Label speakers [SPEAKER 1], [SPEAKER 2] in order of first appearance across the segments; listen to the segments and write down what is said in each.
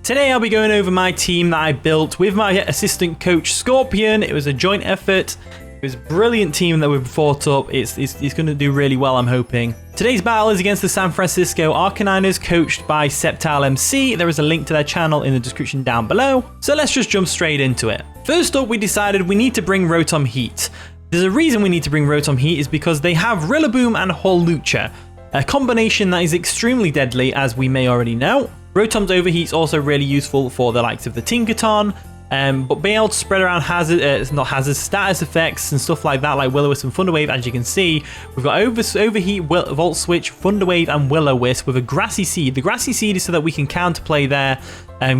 [SPEAKER 1] Today I'll be going over my team that I built with my assistant coach Scorpion. It was a joint effort. It was a brilliant team that we've fought up. It's going to do really well, I'm hoping. Today's battle is against the San Francisco Arcaniners, coached by Septile MC. There is a link to their channel in the description down below. So let's just jump straight into it. First up, we decided we need to bring Rotom Heat. There's a reason we need to bring Rotom Heat is because they have Rillaboom and Hawlucha, a combination that is extremely deadly, as we may already know. Rotom's Overheat's also really useful for the likes of the Tinkaton, but being able to spread around status effects and stuff like that, like Will-O-Wisp and Thunder Wave, as you can see, we've got Overheat, Volt Switch, Thunder Wave, and Will-O-Wisp with a Grassy Seed. The Grassy Seed is so that we can counterplay their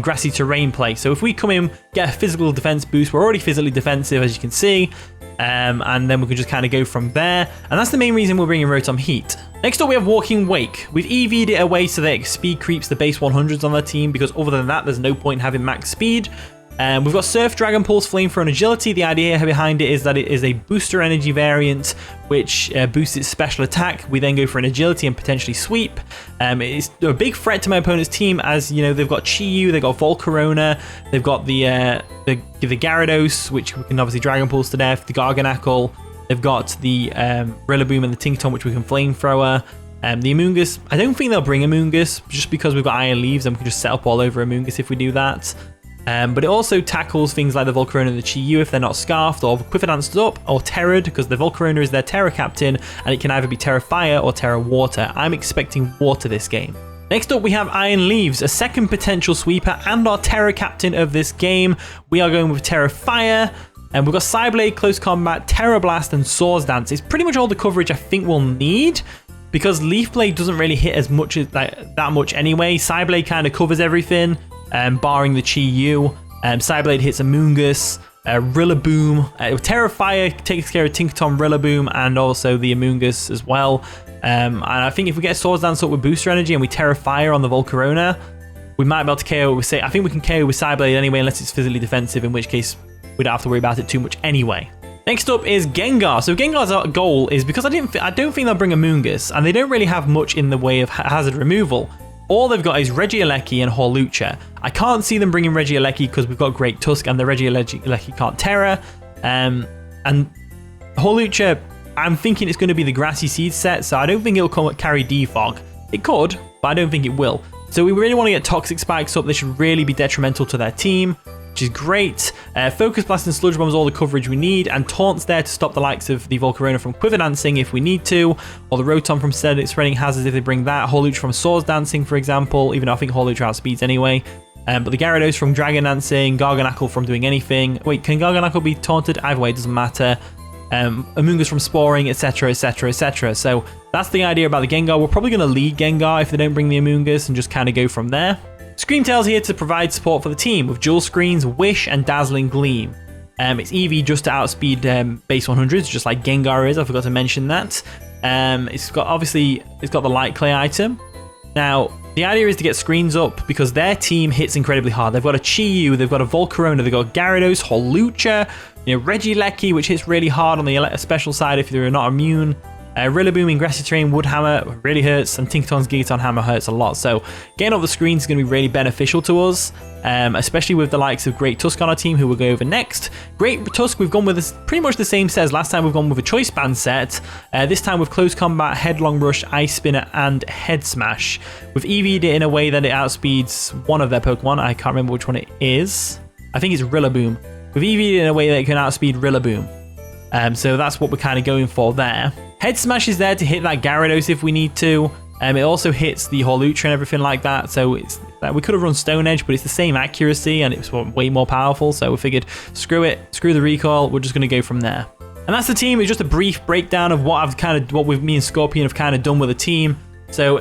[SPEAKER 1] grassy terrain play. So if we come in, get a physical defense boost, we're already physically defensive, as you can see, and then we can just kind of go from there. And that's the main reason we're bringing Rotom Heat. Next up, we have Walking Wake. We've EV'd it away so that it speed creeps the base 100s on their team, because other than that, there's no point in having max speed. We've got Surf, Dragapults, Flamethrower, and Agility. The idea behind it is that it is a booster energy variant, which boosts its special attack. We then go for an Agility and potentially Sweep. It's a big threat to my opponent's team, as you know, they've got Chi-Yu, they've got Volcarona, they've got the Gyarados, which we can obviously Dragon Pulse to death, the Garganacl. They've got the Rillaboom and the Tinkaton, which we can Flamethrower. The Amoonguss, I don't think they'll bring Amoonguss, just because we've got Iron Leaves and we can just set up all over Amoonguss if we do that. But it also tackles things like the Volcarona and the Chi-Yu if they're not Scarfed or Quiverdanced up or Terrored, because the Volcarona is their Terra Captain and it can either be Terra Fire or Terra Water. I'm expecting Water this game. Next up, we have Iron Leaves, a second potential sweeper and our Terra Captain of this game. We are going with Terra Fire. And we've got Psyblade, Close Combat, Terra Blast, and Swords Dance. It's pretty much all the coverage I think we'll need, because Leaf Blade doesn't really hit as much as that much anyway. Psyblade kind of covers everything, barring the Chi-Yu. Psyblade hits Amoonguss, Rillaboom. Terra Fire takes care of Tinkaton, Rillaboom, and also the Amoonguss as well. And I think if we get Swords Dance up with Booster Energy and we Terra Fire on the Volcarona, we might be able to KO with, I think we can KO with Psyblade anyway, unless it's physically defensive, in which case we don't have to worry about it too much anyway. Next up is Gengar. So Gengar's goal is, because I don't think they'll bring Amoonguss, and they don't really have much in the way of hazard removal. All they've got is Regieleki and Hawlucha. I can't see them bringing Regieleki because we've got Great Tusk and the Regieleki can't Terra. And Hawlucha, I'm thinking it's going to be the Grassy Seed set, so I don't think it'll carry Defog. It could, but I don't think it will. So we really want to get Toxic Spikes up. They should really be detrimental to their team, which is great. Focus Blast and Sludge Bomb is all the coverage we need, and Taunt's there to stop the likes of the Volcarona from Quiver Dancing if we need to, or the Rotom from spreading hazards if they bring that, Hawlucha from Swords Dancing, for example, even though I think Hawlucha outspeeds anyway. But the Gyarados from Dragon Dancing, Garganacl from doing anything. Wait, can Garganacl be taunted? Either way, it doesn't matter. Amoonguss from Sporing, etc, etc, etc. So that's the idea about the Gengar. We're probably going to lead Gengar if they don't bring the Amoonguss and just kind of go from there. Screamtail's here to provide support for the team with Dual Screens, Wish, and Dazzling Gleam. It's EV just to outspeed base 100s, just like Gengar is. I forgot to mention that. It's got the Light Clay item. Now, the idea is to get screens up because their team hits incredibly hard. They've got a Chi-Yu, they've got a Volcarona, they've got Gyarados, Hawlucha, Regieleki, which hits really hard on the special side if you're not immune. Rillaboom in Grassy Terrain, Wood Hammer really hurts, and Tinkaton's Gigaton Hammer hurts a lot. So getting off the screens is going to be really beneficial to us, especially with the likes of Great Tusk on our team, who we'll go over next. Great Tusk, we've gone with pretty much the same set as last time. We've gone with a Choice Band set. This time with Close Combat, Headlong Rush, Ice Spinner, and Head Smash. We've EV'd it in a way that it outspeeds one of their Pokemon. I can't remember which one it is. I think it's Rillaboom. We've EV'd it in a way that it can outspeed Rillaboom. So that's what we're kind of going for there. Head Smash is there to hit that Gyarados if we need to. It also hits the Hawlucha and everything like that. So we could have run Stone Edge, but it's the same accuracy and it's way more powerful. So we figured, screw it, screw the recoil. We're just going to go from there. And that's the team. It's just a brief breakdown of what me and Scorpion have kind of done with the team. So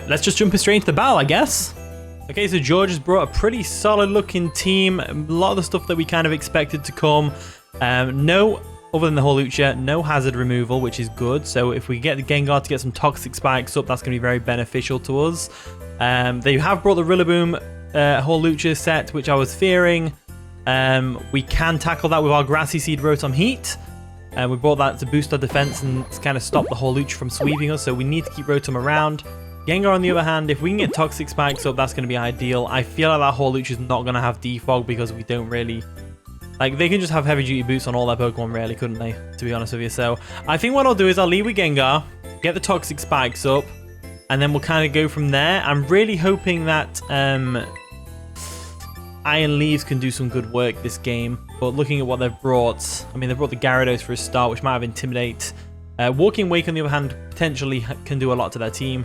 [SPEAKER 1] let's just jump straight into the battle, I guess. Okay, so George has brought a pretty solid looking team. A lot of the stuff that we kind of expected to come. Other than the Hawlucha, no hazard removal, which is good. So if we get the Gengar to get some Toxic Spikes up, that's going to be very beneficial to us. They have brought the Rillaboom Hawlucha set, which I was fearing. We can tackle that with our Grassy Seed Rotom Heat. We brought that to boost our defense and kind of stop the Hawlucha from sweeping us, so we need to keep Rotom around. Gengar, on the other hand, if we can get Toxic Spikes up, that's going to be ideal. I feel like that Horluch is not going to have Defog because we don't really... Like, they can just have Heavy Duty Boots on all their Pokemon, really, couldn't they? To be honest with you. So, I think what I'll do is I'll lead with Gengar, get the Toxic Spikes up, and then we'll kind of go from there. I'm really hoping that Iron Leaves can do some good work this game. But looking at what they've brought, I mean, they've brought the Gyarados for a start, which might have Intimidate. Walking Wake, on the other hand, potentially can do a lot to their team.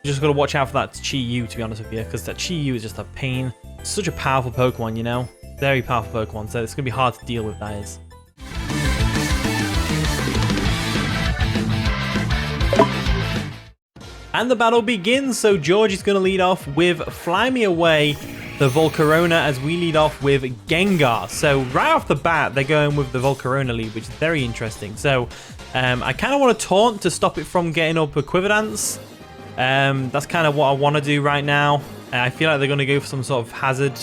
[SPEAKER 1] Just got to watch out for that Chi-Yu, to be honest with you, because that Chi-Yu is just a pain. Such a powerful Pokemon, you know? Very powerful Pokemon, so it's going to be hard to deal with, that is. And the battle begins, so George is going to lead off with Fly Me Away, the Volcarona, as we lead off with Gengar. So right off the bat, they're going with the Volcarona lead, which is very interesting. So I kind of want to taunt to stop it from getting up a Quiver-Dance. That's kind of what I want to do right now. I feel like they're going to go for some sort of hazard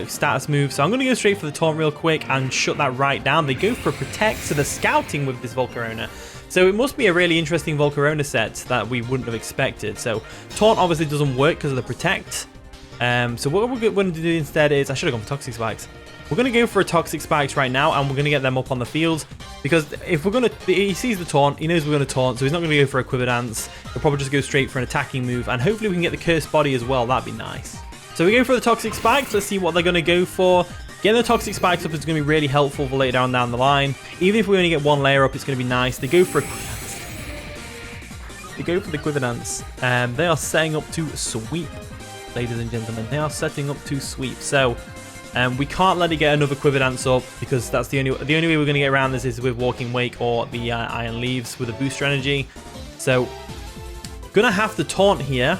[SPEAKER 1] status move. So I'm going to go straight for the taunt real quick and shut that right down. They go for a Protect, so they're scouting with this Volcarona. So it must be a really interesting Volcarona set that we wouldn't have expected. So taunt obviously doesn't work because of the Protect. So what we're going to do instead is, I should have gone for Toxic Spikes. We're going to go for a Toxic Spikes right now, and we're going to get them up on the field. Because if we're going to... He sees the taunt, he knows we're going to taunt, so he's not going to go for a Quiver Dance. He'll probably just go straight for an attacking move, and hopefully we can get the Cursed Body as well. That'd be nice. So we go for the Toxic Spikes. Let's see what they're going to go for. Getting the Toxic Spikes up is going to be really helpful for later down the line. Even if we only get one layer up, it's going to be nice. They go for a Quiver Dance. They go for the Quiver Dance. They are setting up to sweep. Ladies and gentlemen, they are setting up to sweep. So we can't let it get another Quiver Dance up, because that's the only way we're going to get around this is with Walking Wake or the Iron Leaves with a booster energy. So gonna have to taunt here.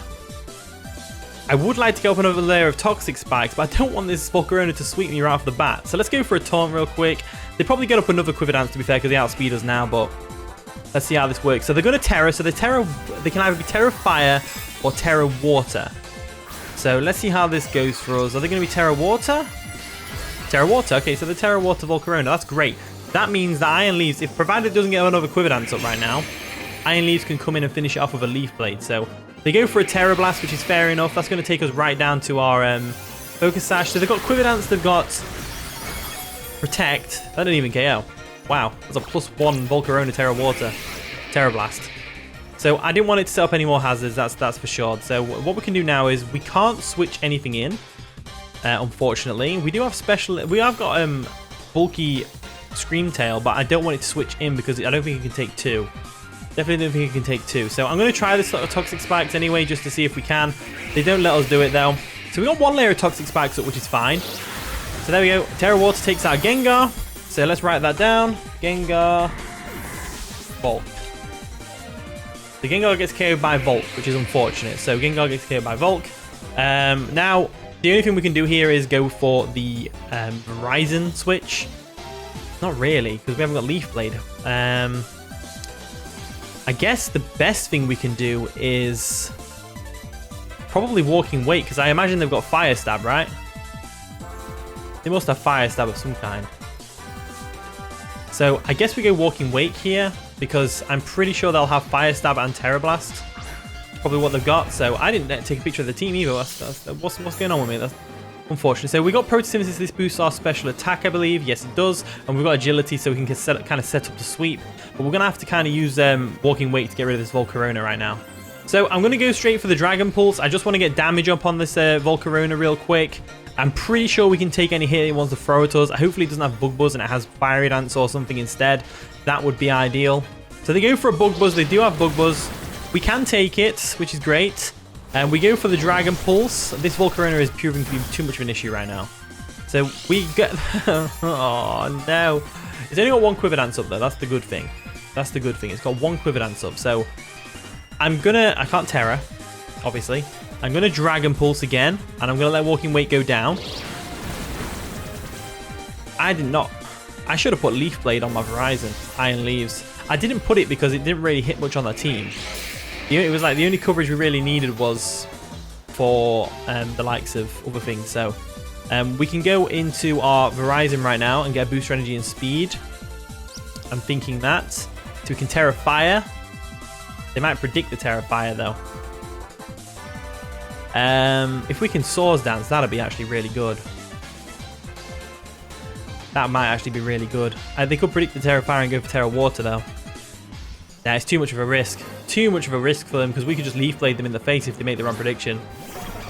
[SPEAKER 1] I would like to go up another layer of Toxic Spikes, but I don't want this Volcarona to sweep me right off the bat. So let's go for a taunt real quick. They probably get up another Quiver Dance, to be fair, because they outspeed us now, but let's see how this works. So they're going to Terra. So they can either be Terra Fire or Terra Water. So let's see how this goes for us. Are they going to be Terra Water? Terra Water. Okay, so the Terra Water Volcarona. That's great. That means that Iron Leaves, if provided it doesn't get another Quiver Dance up right now, Iron Leaves can come in and finish it off with a Leaf Blade. So they go for a Terra Blast, which is fair enough. That's going to take us right down to our Focus Sash. So they've got Quiver Dance, they've got Protect. That didn't even KO. Wow, that's a +1 Volcarona Terra Water. Terra Blast. So I didn't want it to set up any more hazards, that's for sure. So what we can do now is we can't switch anything in, unfortunately. We do have we have got bulky Screamtail, but I don't want it to switch in because I don't think it can take two. Definitely don't think it can take two. So I'm going to try this sort of Toxic Spikes anyway, just to see if we can. They don't let us do it though. So we got one layer of Toxic Spikes up, which is fine. So there we go. Terra Water takes out Gengar. So let's write that down. Gengar, Volt. The Gengar gets KO'd by Volk, which is unfortunate. So Gengar gets KO'd by Volk. Now, the only thing we can do here is go for the Verizon switch. Not really, because we haven't got Leaf Blade. I guess the best thing we can do is probably Walking Wake, because I imagine they've got Fire Stab, right? They must have Fire Stab of some kind. So I guess we go Walking Wake here, because I'm pretty sure they'll have Fire Stab and Terra Blast. That's probably what they've got. So I didn't take a picture of the team either. What's going on with me? That's unfortunate. So we got Protosynthesis. This boosts our special attack, I believe. Yes, it does. And we've got Agility, so we can kind of set up the sweep. But we're going to have to kind of use Walking Wake to get rid of this Volcarona right now. So I'm going to go straight for the Dragapults. I just want to get damage up on this Volcarona real quick. I'm pretty sure we can take any hit it wants to throw at us. Hopefully it doesn't have Bug Buzz and it has Fiery Dance or something instead. That would be ideal. So they go for a Bug Buzz. They do have Bug Buzz. We can take it, which is great. And we go for the Dragon Pulse. This Volcarona is proving to be too much of an issue right now. So we get... oh, no. It's only got one Quiver Dance up, though. That's the good thing. That's the good thing. It's got one Quiver Dance up. So I'm going to... I can't Terra, obviously. I'm going to Dragon Pulse again. And I'm going to let Walking Wake go down. I did not... I should have put Leaf Blade on my Verizon. Iron Leaves. I didn't put it because it didn't really hit much on the team. It was like the only coverage we really needed was for the likes of other things. So we can go into our Verizon right now and get a booster energy and speed. I'm thinking that. So we can Terra Fire. They might predict the Terra Fire though. If we can Swords Dance, that'd be actually really good. That might actually be really good. They could predict the Terra Fire and go for Terra Water, though. Nah, it's too much of a risk. Too much of a risk for them, because we could just Leaf Blade them in the face if they make the wrong prediction.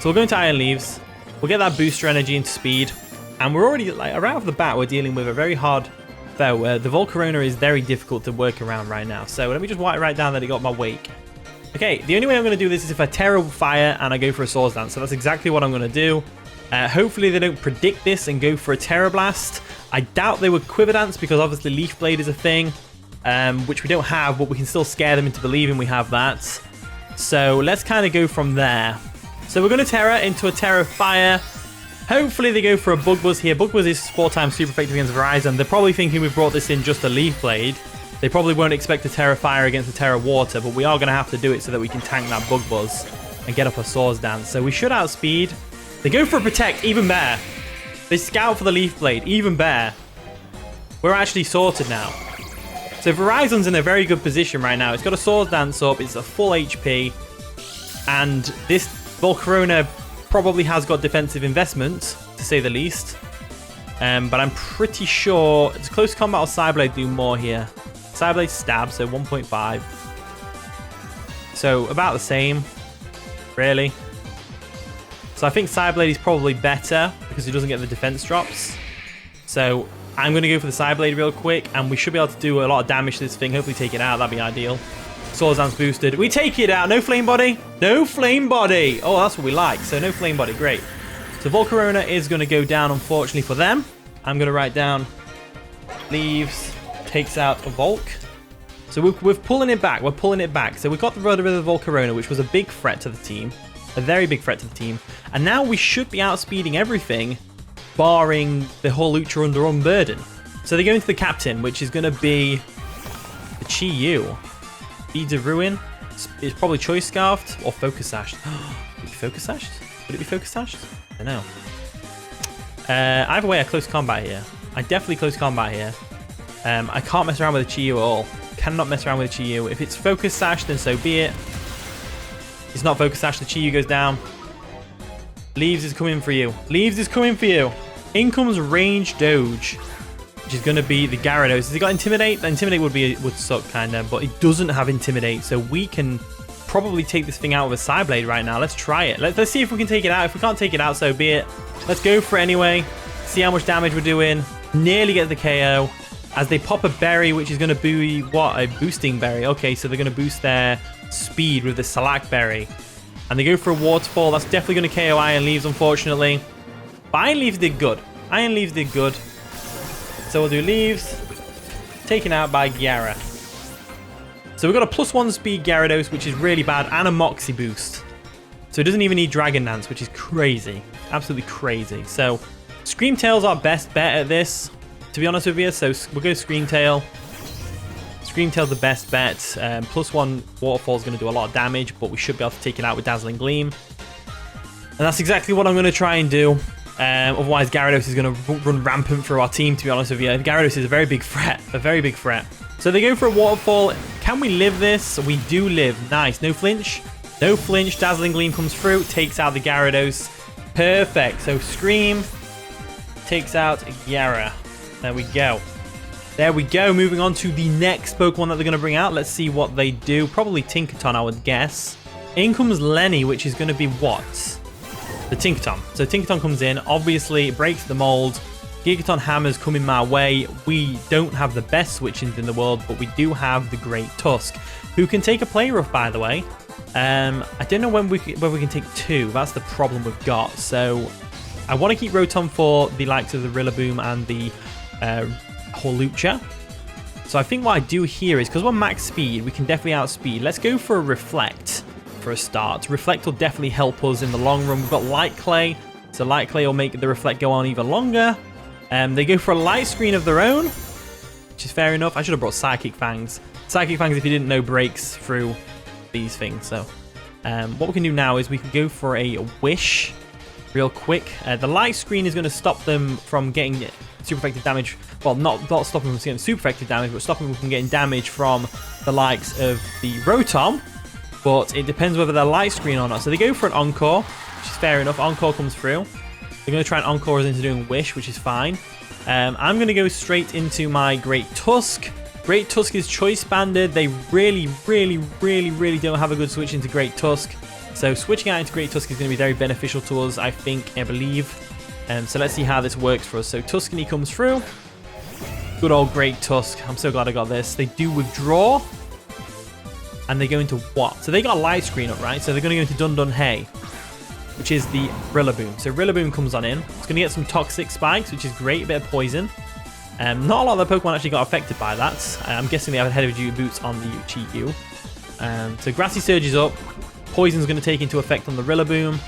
[SPEAKER 1] So we'll go into Iron Leaves. We'll get that booster energy into speed. And we're already, like, right off the bat, we're dealing with a very hard foe. The Volcarona is very difficult to work around right now. So let me just write down that he got my Wake. Okay, the only way I'm going to do this is if I Terra Fire and I go for a Swords Dance. So that's exactly what I'm going to do. Hopefully they don't predict this and go for a Terra Blast. I doubt they would Quiver Dance because obviously Leaf Blade is a thing, which we don't have, but we can still scare them into believing we have that. So let's kind of go from there. So we're going to Terra into a Terra Fire. Hopefully they go for a Bug Buzz here. Bug Buzz is 4 times super effective against Verizon. They're probably thinking we've brought this in just a Leaf Blade. They probably won't expect a Terra Fire against a Terra Water, but we are going to have to do it so that we can tank that Bug Buzz and get up a Swords Dance. So we should outspeed. They go for a Protect, even better. They scout for the Leaf Blade, even better. We're actually sorted now. So Verizon's in a very good position right now. It's got a Swords Dance up, it's a full HP, and this Volcarona probably has got defensive investment, to say the least. But I'm pretty sure it's close combat or Psyblade do more here. Psyblade stab, so 1.5. So about the same, really. So I think Psyblade is probably better because he doesn't get the defense drops. So I'm going to go for the Psyblade real quick, and we should be able to do a lot of damage to this thing. Hopefully take it out, that'd be ideal. Swords Dance boosted. We take it out. No Flame Body. No Flame Body. Oh, that's what we like. So no Flame Body. Great. So Volcarona is going to go down, unfortunately, for them. I'm going to write down Leaves, takes out a Volk. So we're pulling it back. We're pulling it back. So we got rid of the Volcarona, which was a big threat to the team. A very big threat to the team. And now we should be outspeeding everything, barring the whole Lucha under Unburden. So they go into the Captain, which is going to be the Chi-Yu. Beads of Ruin. It's probably Choice Scarfed or Focus Sashed. Would it be Focus Sashed? Would it be Focus Sashed? I don't know. Either way, I close combat here. I definitely close combat here. I can't mess around with the Chi-Yu at all. Cannot mess around with the Chi-Yu. If it's Focus Sash, then so be it. It's not Focus Sash, the Chi-Yu goes down. Leaves is coming for you. Leaves is coming for you. In comes Range Doge, which is going to be the Gyarados. Has he got Intimidate? Intimidate would suck, kind of, but it doesn't have Intimidate, so we can probably take this thing out with a Psyblade right now. Let's try it. Let's see if we can take it out. If we can't take it out, so be it. Let's go for it anyway. See how much damage we're doing. Nearly get the KO. As they pop a berry, which is going to be, what? A boosting berry. Okay, so they're going to boost their speed with the Salac berry. And they go for a Waterfall. That's definitely going to KO Iron Leaves, unfortunately. But Iron Leaves did good. Iron Leaves did good. So we'll do Leaves. Taken out by Gyara. So we've got a +1 speed Gyarados, which is really bad, and a Moxie boost. So it doesn't even need Dragon Dance, which is crazy. Absolutely crazy. So Screamtail's our best bet at this, to be honest with you. So we'll go Screamtail. Screamtail's the best bet. +1 Waterfall is going to do a lot of damage, but we should be able to take it out with Dazzling Gleam. And that's exactly what I'm going to try and do. Otherwise, Gyarados is going to run rampant through our team, to be honest with you. Gyarados is a very big threat. A very big threat. So they go for a Waterfall. Can we live this? We do live. Nice. No flinch. No flinch. Dazzling Gleam comes through. Takes out the Gyarados. Perfect. So Scream takes out Gyara. There we go. There we go. Moving on to the next Pokemon that they're going to bring out. Let's see what they do. Probably Tinkaton, I would guess. In comes Lenny, which is going to be what? The Tinkaton. So Tinkaton comes in. Obviously, it breaks the mold. Gigaton Hammers coming my way. We don't have the best switch-ins in the world, but we do have the Great Tusk, who can take a Play Rough, by the way. I don't know whether we can take 2. That's the problem we've got. So I want to keep Rotom for the likes of the Rillaboom and the Hawlucha. So I think what I do here is, because we're max speed, we can definitely outspeed. Let's go for a Reflect for a start. Reflect will definitely help us in the long run. We've got Light Clay, so Light Clay will make the Reflect go on even longer. They go for a Light Screen of their own, which is fair enough. I should have brought Psychic Fangs. Psychic Fangs, if you didn't know, breaks through these things. So what we can do now is we can go for a Wish real quick. The Light Screen is going to stop them from getting super effective damage. Well, not stopping them from getting super effective damage, but stopping them from getting damage from the likes of the Rotom. But it depends whether they're Light Screen or not. So they go for an Encore. which is fair enough. Encore comes through. They're going to try and encore us into doing Wish, which is fine. I'm going to go straight into my Great Tusk. Great Tusk is choice banded. They really don't have a good switch into Great Tusk. So switching out into Great Tusk is going to be very beneficial to us, I believe. So let's see how this works for us. So Tuscany comes through. Good old Great Tusk. I'm so glad I got this. They do withdraw. And they go into what? So they got a light screen up, right? So they're going to go into Dun Dun Hey, which is the Rillaboom. So Rillaboom comes on in. It's going to get some Toxic Spikes, which is great. A bit of poison. Not a lot of the Pokemon actually got affected by that. I'm guessing they have heavy duty boots on the Cheat-U. So Grassy Surge is up. Poison's going to take into effect on the Rillaboom.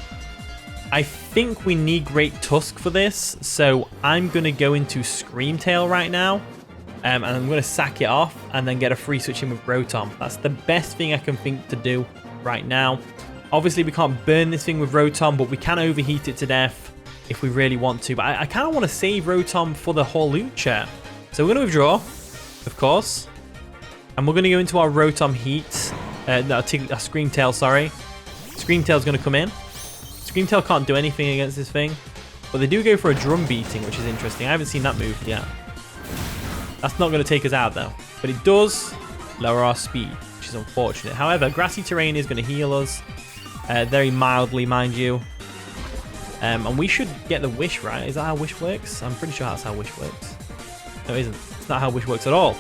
[SPEAKER 1] I think we need Great Tusk for this. So I'm going to go into Scream Tail right now. And I'm going to sack it off and then get a free switch in with Rotom. That's the best thing I can think to do right now. Obviously, we can't burn this thing with Rotom, but we can overheat it to death if we really want to. But I kind of want to save Rotom for the Hawlucha. So we're going to withdraw, of course. And we're going to go into our Rotom Heat. Scream Tail, sorry. Scream Tail's going to come in. Scream Tail can't do anything against this thing. But they do go for a Drum Beating, which is interesting. I haven't seen that move yet. That's not going to take us out, though. But it does lower our speed, which is unfortunate. However, Grassy Terrain is going to heal us. Very mildly, mind you. And we should get the Wish, right? Is that how Wish works? I'm pretty sure that's how Wish works. No, it isn't. It's not how Wish works at all.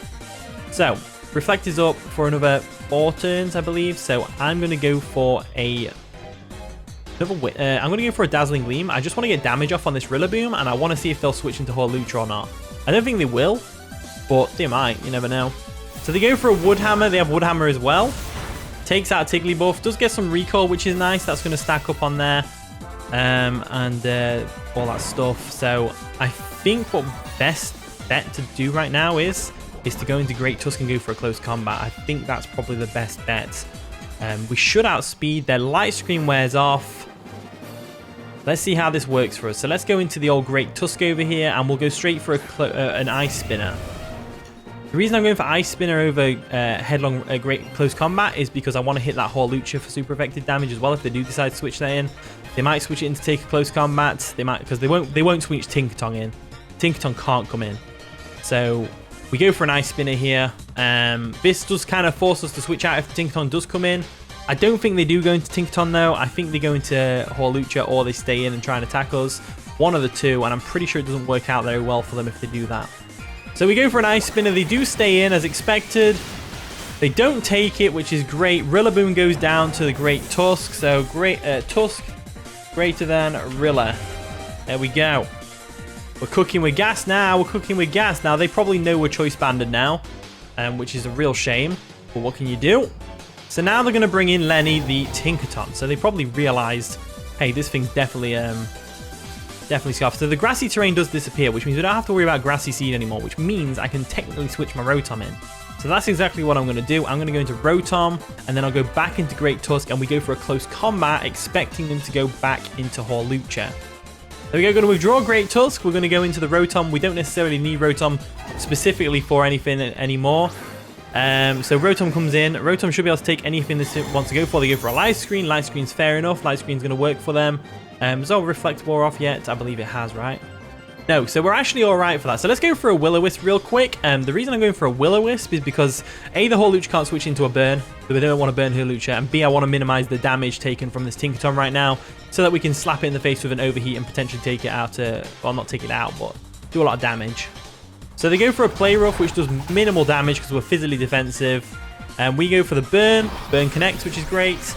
[SPEAKER 1] So, Reflect is up for another 4 turns, I believe. So, I'm going to go for a... I'm going to go for a Dazzling Gleam. I just want to get damage off on this Rillaboom, and I want to see if they'll switch into Hawlucha or not. I don't think they will, but they might. You never know. So, they go for a Wood Hammer. They have Wood Hammer as well. Takes out Tigglybuff. Does get some Recall, which is nice. That's going to stack up on there. And all that stuff. So I think what best bet to do right now is to go into Great Tusk and go for a close combat. I think that's probably the best bet. We should outspeed. Their light screen wears off. Let's see how this works for us. So let's go into the old Great Tusk over here, and we'll go straight for an Ice Spinner. The reason I'm going for Ice Spinner over Headlong Great Close Combat is because I want to hit that Hawlucha for super effective damage as well. If they do decide to switch that in, they might switch it in to take a close combat. They might, because they won't switch Tinkaton in. Tinkaton can't come in. So we go for an Ice Spinner here. This does kind of force us to switch out if Tinkaton does come in. I don't think they do go into Tinkaton though. I think they go into Hawlucha or they stay in and try and attack us. One of the two, and I'm pretty sure it doesn't work out very well for them if they do that. So we go for an Ice Spinner. They do stay in as expected. They don't take it, which is great. Rillaboom goes down to the Great Tusk. So Great Tusk greater than Rilla. There we go. We're cooking with gas now. We're cooking with gas now. They probably know we're choice banded now, which is a real shame. But what can you do? So now they're going to bring in Lenny the Tinkaton. So they probably realized, hey, this thing's definitely scuffed. So the Grassy Terrain does disappear, which means we don't have to worry about Grassy Seed anymore, which means I can technically switch my Rotom in. So that's exactly what I'm going to do. I'm going to go into Rotom, and then I'll go back into Great Tusk, and we go for a close combat, expecting them to go back into Hawlucha. There we go, going to withdraw Great Tusk. We're going to go into the Rotom. We don't necessarily need Rotom specifically for anything anymore. So Rotom comes in. Rotom should be able to take anything this wants to go for. They go for a Light Screen. Light Screen's fair enough. Light Screen's going to work for them. Has our Reflect wore off yet? I believe it has, right? No, so we're actually all right for that. So let's go for a Will-O-Wisp real quick. The reason I'm going for a Will-O-Wisp is because A, the Hawlucha can't switch into a burn. So we don't want to burn Hawlucha. And B, I want to minimize the damage taken from this Tinkaton right now so that we can slap it in the face with an Overheat and potentially take it out. Well, not take it out, but do a lot of damage. So they go for a Play Rough, which does minimal damage because we're physically defensive. And we go for the Burn. Burn connects, which is great.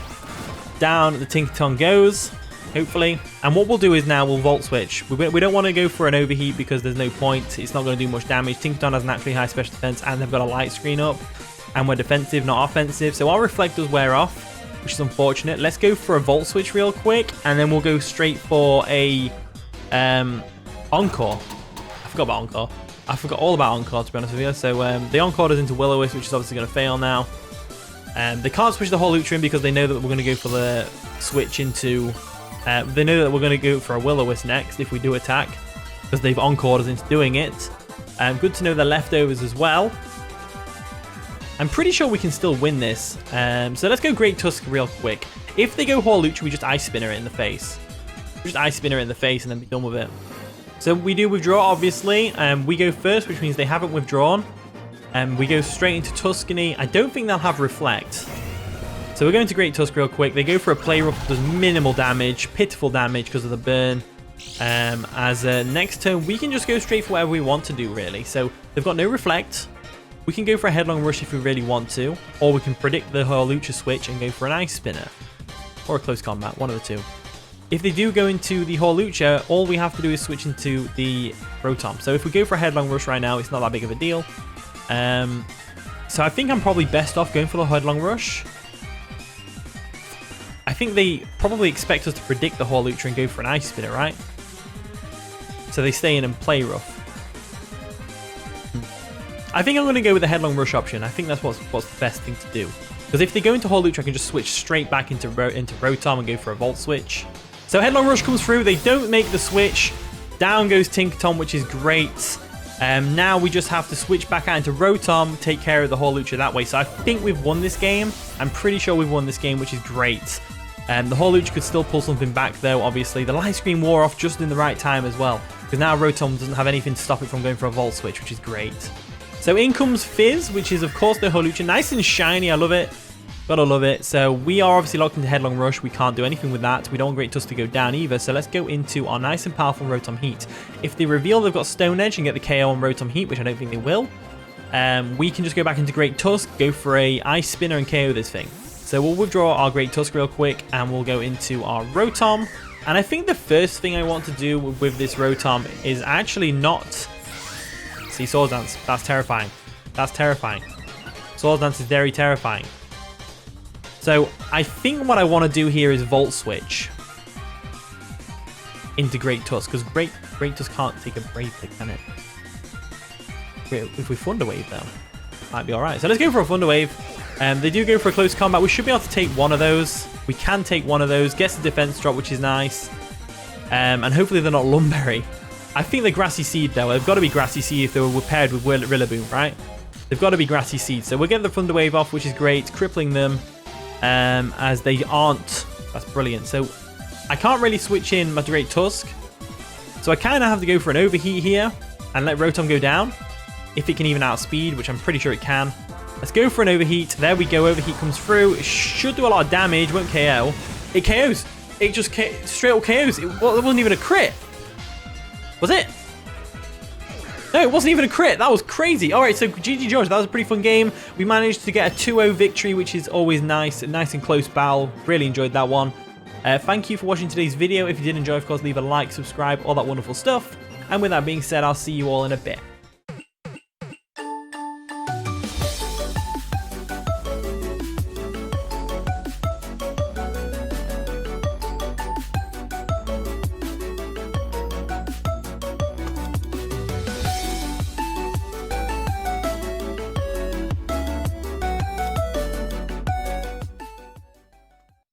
[SPEAKER 1] Down the Tinkaton goes, hopefully. And what we'll do is now we'll Volt Switch. We don't want to go for an Overheat because there's no point. It's not going to do much damage. Tinkaton has naturally high special defense and they've got a Light Screen up. And we're defensive, not offensive. So our Reflect does wear off, which is unfortunate. Let's go for a Volt Switch real quick. And then we'll go straight for a Encore. I forgot about Encore. I forgot all about Encore, to be honest with you. So the Encore is into Will-O-Wisp, which is obviously going to fail now. They can't switch the Hawlucha in because they know that we're going to go for the switch into... they know that we're going to go for a Will-O-Wisp next if we do attack, because they've Encored us into doing it. Good to know they're leftovers as well. I'm pretty sure we can still win this. So let's go Great Tusk real quick. If they go Hawlucha, we just Ice Spinner it in the face. Just Ice Spinner in the face and then be done with it. So we do withdraw, obviously. We go first, which means they haven't withdrawn. We go straight into Tuscany. I don't think they'll have Reflect. So we're going to Great Tusk real quick. They go for a Play Rough, does minimal damage, pitiful damage because of the burn. As next turn, we can just go straight for whatever we want to do, really. So they've got no Reflect. We can go for a Headlong Rush if we really want to. Or we can predict the Hurlucha switch and go for an Ice Spinner. Or a Close Combat, one of the two. If they do go into the Hurlucha, all we have to do is switch into the Rotom. So if we go for a Headlong Rush right now, it's not that big of a deal. So I think I'm probably best off going for the Headlong Rush. I think they probably expect us to predict the Hurlucha and go for an Ice Spinner, right? So they stay in and Play Rough. I think I'm going to go with the Headlong Rush option. I think that's what's the best thing to do. Because if they go into Hurlucha, I can just switch straight back into Rotom and go for a Volt Switch. So Headlong Rush comes through. They don't make the switch. Down goes Tinkaton, which is great. Now we just have to switch back out into Rotom, take care of the Hurlucha that way. So I think we've won this game. I'm pretty sure we've won this game, which is great. The Hurlucha could still pull something back, though, obviously. The light screen wore off just in the right time as well. Because now Rotom doesn't have anything to stop it from going for a Volt Switch, which is great. So in comes Fizz, which is, of course, the Hurlucha. Nice and shiny. I love it. Gotta love it. So we are obviously locked into Headlong Rush. We can't do anything with that. We don't want Great Tusk to go down either. So let's go into our nice and powerful Rotom Heat. If they reveal they've got Stone Edge and get the KO on Rotom Heat, which I don't think they will, we can just go back into Great Tusk, go for a Ice Spinner and KO this thing. So we'll withdraw our Great Tusk real quick and we'll go into our Rotom. And I think the first thing I want to do with this Rotom is actually not... See, Swords Dance. That's terrifying. That's terrifying. Swords Dance is very terrifying. So I think what I want to do here is Volt Switch into Great Tusk. Because Great Tusk can't take a Brave Pick, can it? If we Thunder Wave, though, might be alright. So let's go for a Thunder Wave. They do go for a Close Combat. We should be able to take one of those. We can take one of those. Gets the defense drop, which is nice. And hopefully they're not Lumberry. I think they're Grassy Seed, though. They've got to be Grassy Seed if they were paired with Rillaboom, right? They've got to be Grassy Seed. So we'll get the Thunder Wave off, which is great. Crippling them as they aren't. That's brilliant. So I can't really switch in my Great Tusk. So I kind of have to go for an Overheat here and let Rotom go down. If it can even outspeed, which I'm pretty sure it can. Let's go for an Overheat. There we go. Overheat comes through. It should do a lot of damage. Won't KO. It KOs. It just straight up KOs. It wasn't even a crit. Was it? No, it wasn't even a crit. That was crazy. All right, so GG George. That was a pretty fun game. We managed to get a 2-0 victory, which is always nice. A nice and close battle. Really enjoyed that one. Thank you for watching today's video. If you did enjoy, of course, leave a like, subscribe, all that wonderful stuff. And with that being said, I'll see you all in a bit.